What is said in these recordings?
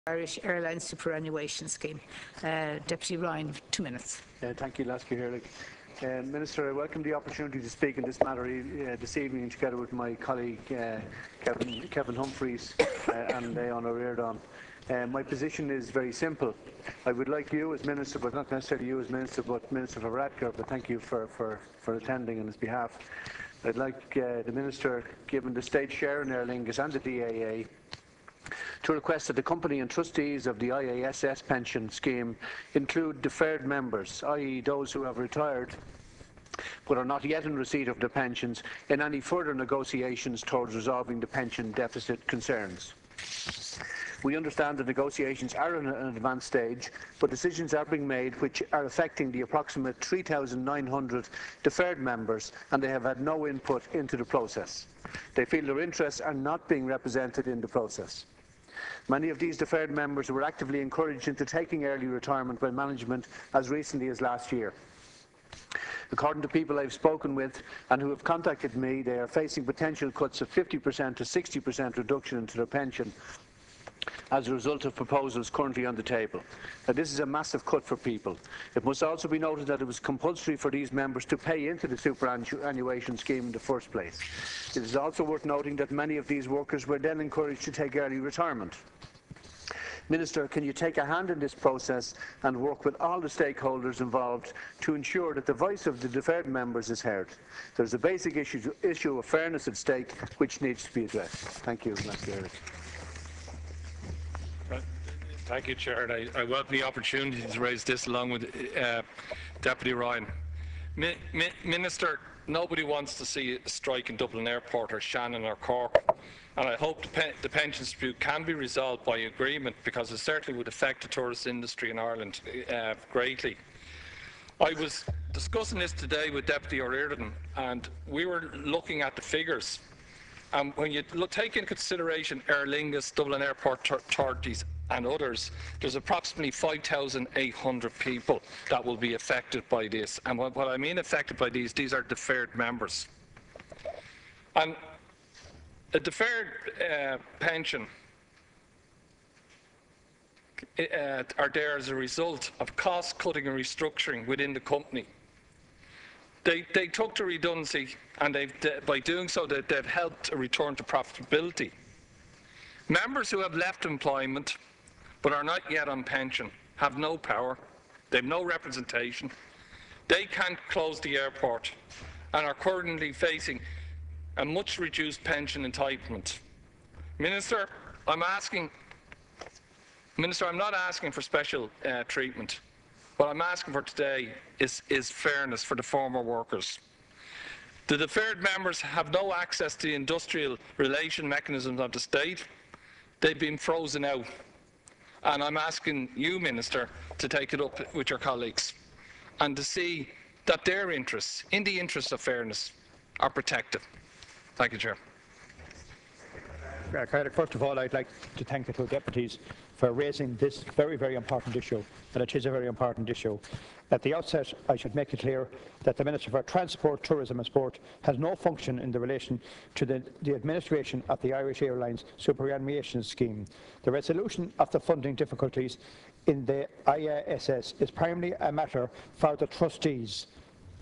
Irish Airlines Superannuation Scheme. Deputy Ryan, 2 minutes. Thank you, Lasky Hirlig. Minister, I welcome the opportunity to speak in this matter this evening together with my colleague Keven Humphries and Honor Reardon. My position is very simple. I would like you as Minister, but not necessarily you as Minister, but Minister for Radcliffe, but thank you for attending on his behalf. I'd like the Minister, given the state share in Aer Lingus and the DAA, to request that the company and trustees of the IASS pension scheme include deferred members, i.e. those who have retired but are not yet in receipt of their pensions, in any further negotiations towards resolving the pension deficit concerns. We understand that negotiations are in an advanced stage, but decisions are being made which are affecting the approximate 3,900 deferred members, and they have had no input into the process. They feel their interests are not being represented in the process. Many of these deferred members were actively encouraged into taking early retirement by management as recently as last year. According to people I've spoken with and who have contacted me, they are facing potential cuts of 50% to 60% reduction into their pension as a result of proposals currently on the table. Now, this is a massive cut for people. It must also be noted that it was compulsory for these members to pay into the superannuation scheme in the first place. It is also worth noting that many of these workers were then encouraged to take early retirement. Minister, can you take a hand in this process and work with all the stakeholders involved to ensure that the voice of the deferred members is heard? There's a basic issue of fairness at stake which needs to be addressed. Thank you, Mr. Eric. Thank you, Chair. And I welcome the opportunity to raise this along with Deputy Ryan. Minister, nobody wants to see a strike in Dublin Airport or Shannon or Cork, and I hope the pension dispute can be resolved by agreement, because it certainly would affect the tourist industry in Ireland greatly. I was discussing this today with Deputy O'Riordan, and we were looking at the figures. And when you take into consideration Aer Lingus, Dublin Airport authorities and others, there's approximately 5,800 people that will be affected by this. And what I mean affected by these are deferred members. And a deferred pension are there as a result of cost cutting and restructuring within the company. They took the redundancy, and by doing so they've helped a return to profitability. Members who have left employment but are not yet on pension have no power, they have no representation, they can't close the airport and are currently facing a much reduced pension entitlement. Minister, I'm not asking for special treatment. What I'm asking for today is fairness for the former workers. The deferred members have no access to the industrial relation mechanisms of the state. They've been frozen out. And I'm asking you, Minister, to take it up with your colleagues and to see that their interests, in the interest of fairness, are protected. Thank you, Chair. First of all, I'd like to thank the two deputies for raising this very, very important issue, and it is a very important issue. At the outset, I should make it clear that the Minister for Transport, Tourism and Sport has no function in the relation to the administration of the Irish Airlines Superannuation Scheme. The resolution of the funding difficulties in the IASS is primarily a matter for the trustees,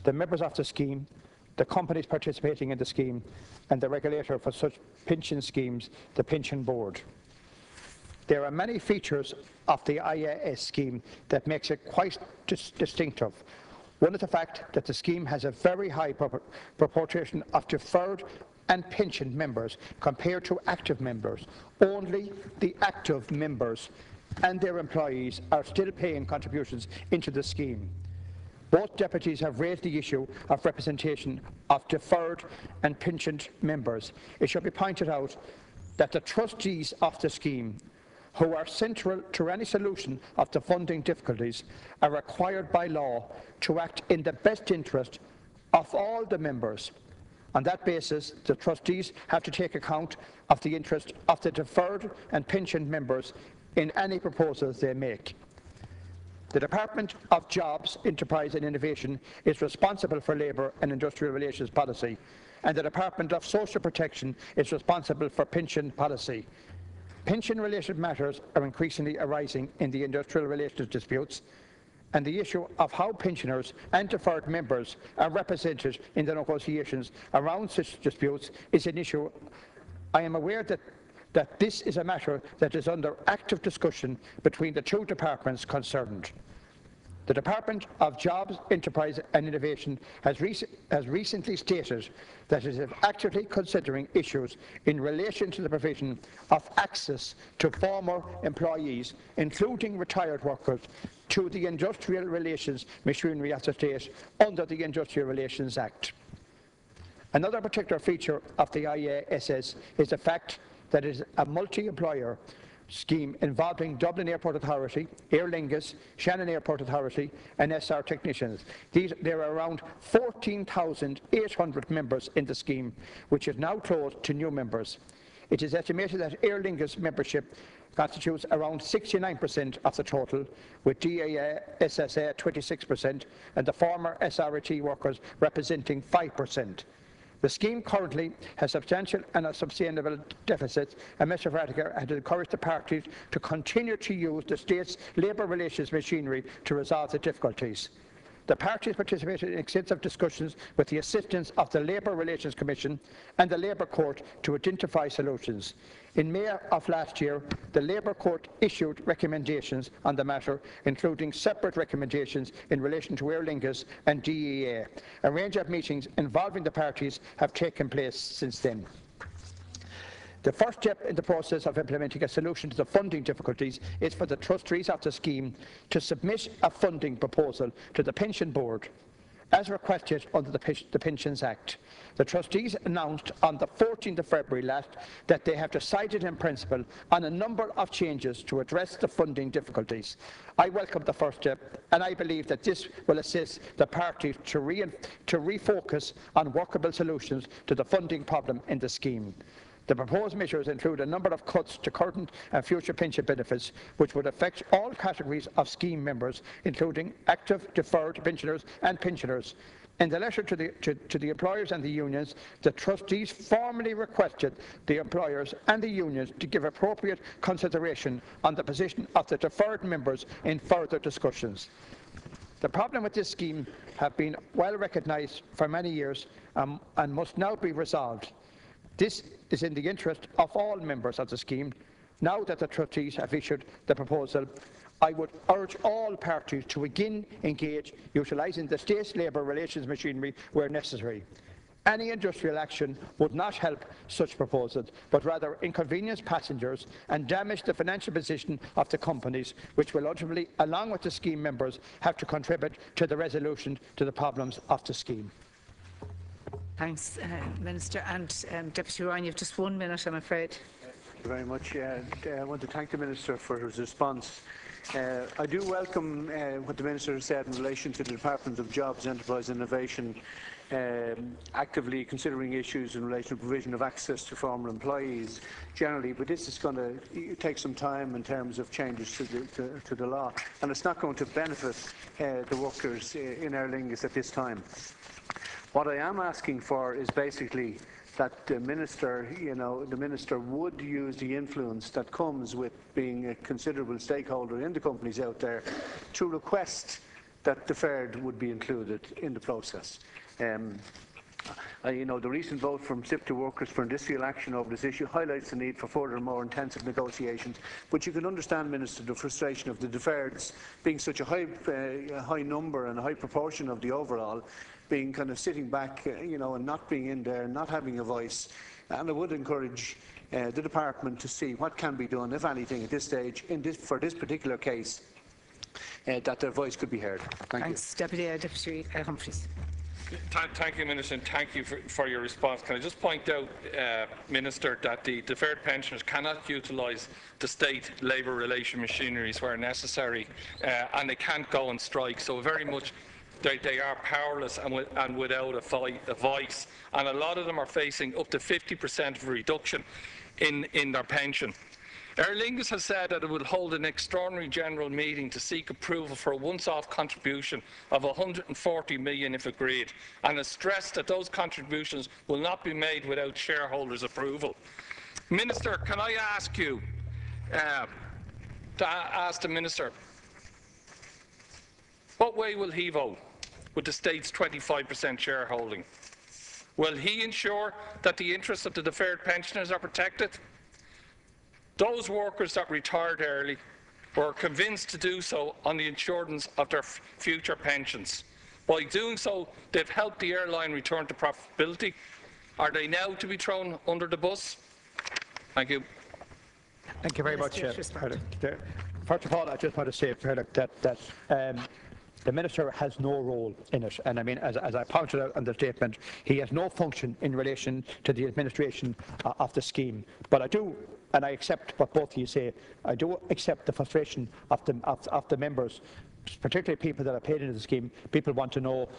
the members of the scheme, the companies participating in the scheme, and the regulator for such pension schemes, the Pension Board. There are many features of the IAS scheme that makes it quite distinctive. One is the fact that the scheme has a very high proportion of deferred and pensioned members compared to active members. Only the active members and their employees are still paying contributions into the scheme. Both deputies have raised the issue of representation of deferred and pensioned members. It should be pointed out that the trustees of the scheme, who are central to any solution of the funding difficulties, are required by law to act in the best interest of all the members. On that basis, the trustees have to take account of the interest of the deferred and pensioned members in any proposals they make. The Department of Jobs, Enterprise and Innovation is responsible for labour and industrial relations policy, and the Department of Social Protection is responsible for pension policy. pension-related matters are increasingly arising in the industrial related disputes, and the issue of how pensioners and deferred members are represented in the negotiations around such disputes is an issue. I am aware that this is a matter that is under active discussion between the two departments concerned. The Department of Jobs, Enterprise and Innovation has recently stated that it is actively considering issues in relation to the provision of access to former employees, including retired workers, to the industrial relations machinery of the state under the Industrial Relations Act. Another particular feature of the IASS is the fact that it is a multi-employer scheme involving Dublin Airport Authority, Aer Lingus, Shannon Airport Authority and SR technicians. There are around 14,800 members in the scheme, which is now closed to new members. It is estimated that Aer Lingus membership constitutes around 69% of the total, with DAA, SSA 26% and the former SRT workers representing 5%. The scheme currently has substantial and unsustainable deficits, and Mr Varadkar has encouraged the parties to continue to use the state's labour relations machinery to resolve the difficulties. The parties participated in extensive discussions with the assistance of the Labour Relations Commission and the Labour Court to identify solutions. In May of last year, the Labour Court issued recommendations on the matter, including separate recommendations in relation to Aer Lingus and DEA. A range of meetings involving the parties have taken place since then. The first step in the process of implementing a solution to the funding difficulties is for the trustees of the scheme to submit a funding proposal to the Pension Board, as requested under the Pensions Act. The trustees announced on the 14th of February last that they have decided in principle on a number of changes to address the funding difficulties. I welcome the first step, and I believe that this will assist the parties to refocus on workable solutions to the funding problem in the scheme. The proposed measures include a number of cuts to current and future pension benefits, which would affect all categories of scheme members, including active, deferred pensioners and pensioners. In the letter to the employers and the unions, the trustees formally requested the employers and the unions to give appropriate consideration on the position of the deferred members in further discussions. The problem with this scheme has been well recognised for many years and must now be resolved. This is in the interest of all members of the scheme. Now that the trustees have issued the proposal, I would urge all parties to again engage utilising the state's labour relations machinery where necessary. Any industrial action would not help such proposals, but rather inconvenience passengers and damage the financial position of the companies, which will ultimately, along with the scheme members, have to contribute to the resolution to the problems of the scheme. Thanks, Minister. And Deputy Ryan, you have just 1 minute, I'm afraid. Thank you very much. I want to thank the Minister for his response. I do welcome what the Minister has said in relation to the Department of Jobs, Enterprise and Innovation actively considering issues in relation to provision of access to former employees generally, but this is going to take some time in terms of changes to the law, and it's not going to benefit the workers in Aer Lingus at this time. What I am asking for is basically that the Minister, the Minister would use the influence that comes with being a considerable stakeholder in the companies out there to request that Deferred would be included in the process. The recent vote from SIPTU workers for industrial action over this issue highlights the need for further more intensive negotiations. But you can understand, Minister, the frustration of the deferreds being such a high number and a high proportion of the overall, being kind of sitting back, and not being in there, not having a voice. And I would encourage the department to see what can be done, if anything, at this stage, for this particular case, that their voice could be heard. Thanks, Deputy Humphries. Thank you, Minister, and thank you for your response. Can I just point out, Minister, that the deferred pensioners cannot utilise the state labour relation machineries where necessary, and they can't go on strike. So very much they are powerless and without a voice. And a lot of them are facing up to 50% of a reduction in their pension. Aer Lingus has said that it will hold an extraordinary general meeting to seek approval for a once-off contribution of 140 million if agreed, and has stressed that those contributions will not be made without shareholders' approval. Minister, can I ask you, to ask the Minister, what way will he vote with the state's 25% shareholding? Will he ensure that the interests of the deferred pensioners are protected? Those workers that retired early were convinced to do so on the insurance of their future pensions. By doing so, they've helped the airline return to profitability. Are they now to be thrown under the bus? Thank you. Thank you very much. First of all, I just want to say that the Minister has no role in it, and I mean, as I pointed out in the statement, he has no function in relation to the administration of the scheme. But I do, and I accept what both of you say, I do accept the frustration of the members, particularly people that are paid into the scheme. People want to know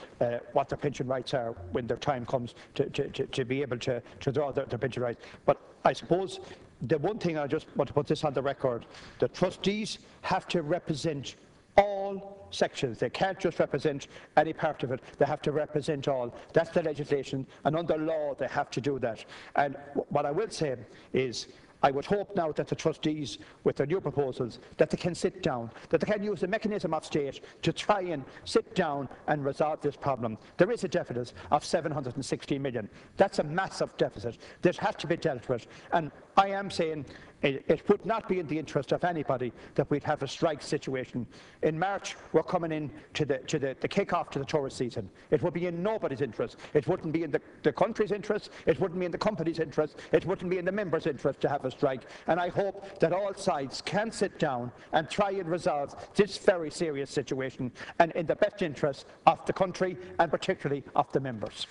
what their pension rights are when their time comes to be able to draw their pension rights. But I suppose the one thing, I just want to put this on the record, the trustees have to represent all sections. They can't just represent any part of it. They have to represent all. That's the legislation, and under law they have to do that. And what I will say is, I would hope now that the trustees, with their new proposals, that they can sit down, that they can use the mechanism of state to try and sit down and resolve this problem. There is a deficit of 760 million. That's a massive deficit. This has to be dealt with. And I am saying it would not be in the interest of anybody that we'd have a strike situation. In March, we're coming in to the kick-off to the tourist season. It would be in nobody's interest. It wouldn't be in the country's interest. It wouldn't be in the company's interest. It wouldn't be in the members' interest to have a strike. And I hope that all sides can sit down and try and resolve this very serious situation, and in the best interest of the country and particularly of the members.